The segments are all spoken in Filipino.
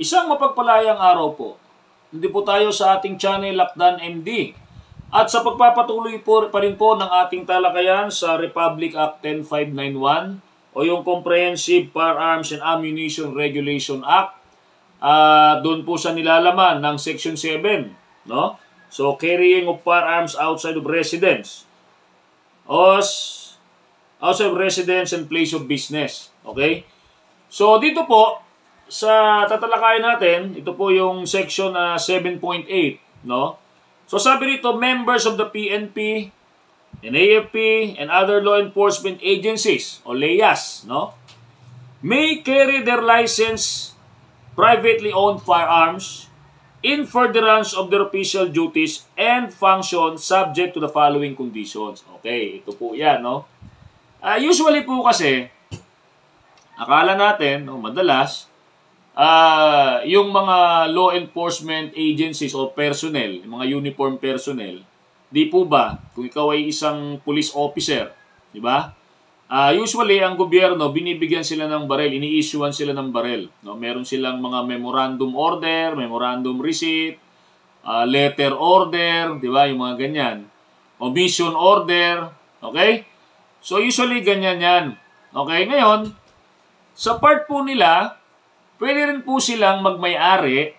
Isang mapagpalayang araw po. Hindi po tayo sa ating channel Lakdan MD. At sa pagpapatuloy po pa rin po ng ating talakayan sa Republic Act 10591 o yung Comprehensive Firearms and Ammunition Regulation Act, doon po sa nilalaman ng Section 7, no? So, carrying of firearms outside of residence. Outside of residence and place of business. Okay? So, dito po, sa tatalakayan natin, ito po yung section 7.8, no? So sabi rito, members of the PNP and AFP and other law enforcement agencies o LEAs, no, may carry their license privately owned firearms in furtherance of their official duties and functions subject to the following conditions. Okay, ito po 'yan, no? Usually po kasi akala natin, no, madalas yung mga law enforcement agencies o personnel, yung mga uniform personnel, di po ba, kung ikaw ay isang police officer, di ba? Usually, ang gobyerno, binibigyan sila ng barel, ini-issuean sila ng barel. No? Meron silang mga memorandum order, memorandum receipt, letter order, di ba? Yung mga ganyan. O mission order, okay? So, usually, ganyan yan. Okay, ngayon, sa part po nila, pwede rin po silang magmay-ari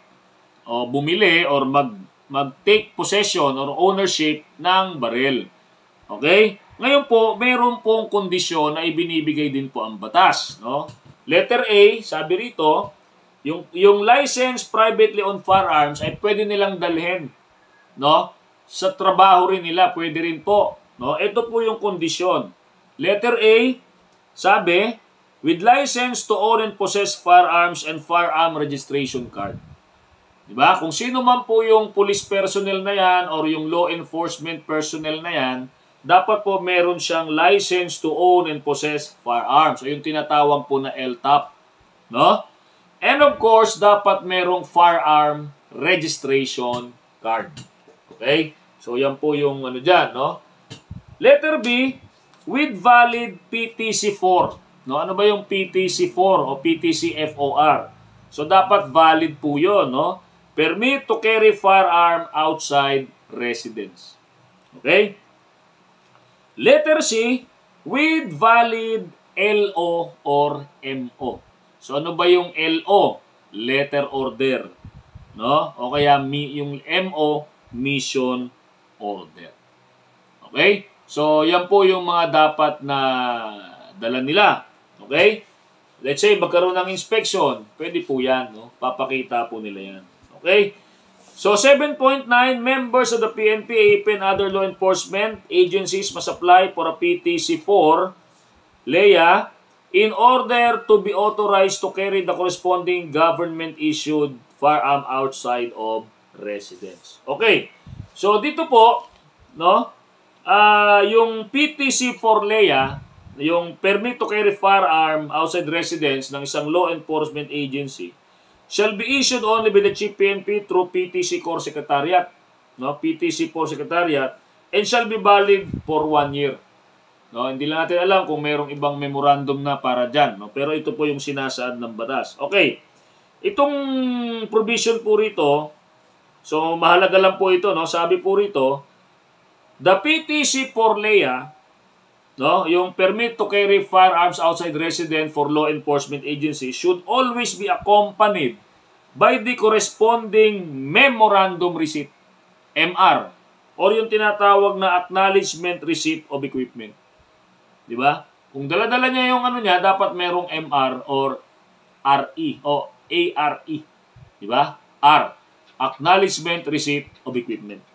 o bumili or mag-take possession or ownership ng baril. Okay? Ngayon po, mayroon pong kondisyon na ibinibigay din po ang batas. No? Letter A, sabi rito, yung license privately owned firearms ay pwede nilang dalhin. No? Sa trabaho rin nila, pwede rin po. No? Ito po yung kondisyon. Letter A, sabi, with license to own and possess firearms and firearm registration card. Diba? Kung sino man po yung police personnel na yan or yung law enforcement personnel na yan, dapat po meron siyang license to own and possess firearms. O yung tinatawag po na LTAP. No? And of course, dapat merong firearm registration card. Okay? So yan po yung ano dyan. No? Letter B, with valid PTC-4. No, ano ba yung PTC-4 o PTC-FOR? So, dapat valid po yun, no? Permit to carry firearm outside residence. Okay? Letter C, with valid LO or MO. So, ano ba yung LO? Letter order. No? O kaya yung MO, mission order. Okay? So, yan po yung mga dapat na dala nila. Okay? Let's say, magkaroon ng inspection. Pwede po yan. No? Papakita po nila yan. Okay? So, 7.9, members of the PNP, AFP, and other law enforcement agencies must apply for a PTC-4, LEA, in order to be authorized to carry the corresponding government-issued firearm outside of residence. Okay. So, dito po, no, yung PTC-4 LEA, yung permit to carry firearm outside residence ng isang law enforcement agency shall be issued only by the Chief PNP through PTC Core Secretariat, no? PTC Core Secretariat, and shall be valid for 1 year. No? Hindi lang natin alam kung mayroong ibang memorandum na para dyan, no? Pero ito po yung sinasaad ng batas. Okay, itong provision po rito, so mahalaga lang po ito, no? Sabi po rito, the PTC for LEA, no, yung permit to carry firearms outside residence for law enforcement agencies should always be accompanied by the corresponding memorandum receipt, MR, or yung tinatawag na acknowledgement receipt of equipment. Di ba? Kung dala-dala niya yung ano niya, dapat merong MR or RE o ARE. Di ba? R, acknowledgement receipt of equipment.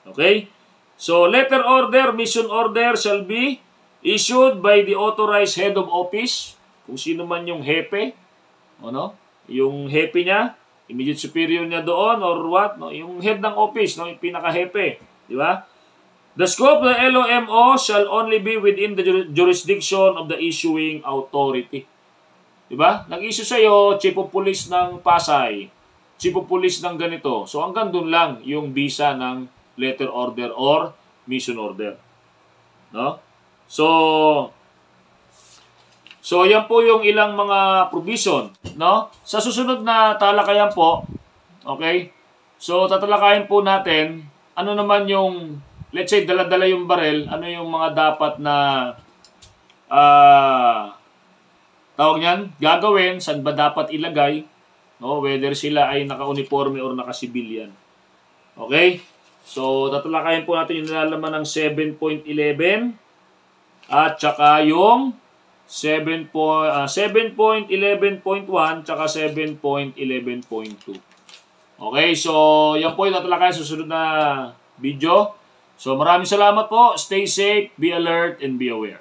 Okay? So, letter order, mission order shall be issued by the authorized head of office, kung sino man yung hepe, ano? Yung hepe niya, immediate superior niya doon or what, no? Yung head ng office, no? Yung pinaka-hepe, di ba? The scope of the LOMO shall only be within the jurisdiction of the issuing authority. Di ba? Nag-issue sa'yo, Chief of Police ng Pasay, Chief of Police ng ganito. So, hanggang doon lang yung visa ng letter order or mission order. No? So, So, yan po yung ilang mga provision, no? Sa susunod na talakayan po, okay? So, tatalakayin po natin, ano naman yung, let's say, dala-dala yung barel, ano yung mga dapat na, tawag niyan, gagawin, saan ba dapat ilagay, no? Whether sila ay naka-uniforme or naka-civilian. Okay? So, tatalakayin po natin yung nilalaman ng 7.11 at saka yung 7.11.1 tsaka 7.11.2. Okay, so yan po yung tatalakayin sa susunod na video. So maraming salamat po. Stay safe, be alert, and be aware.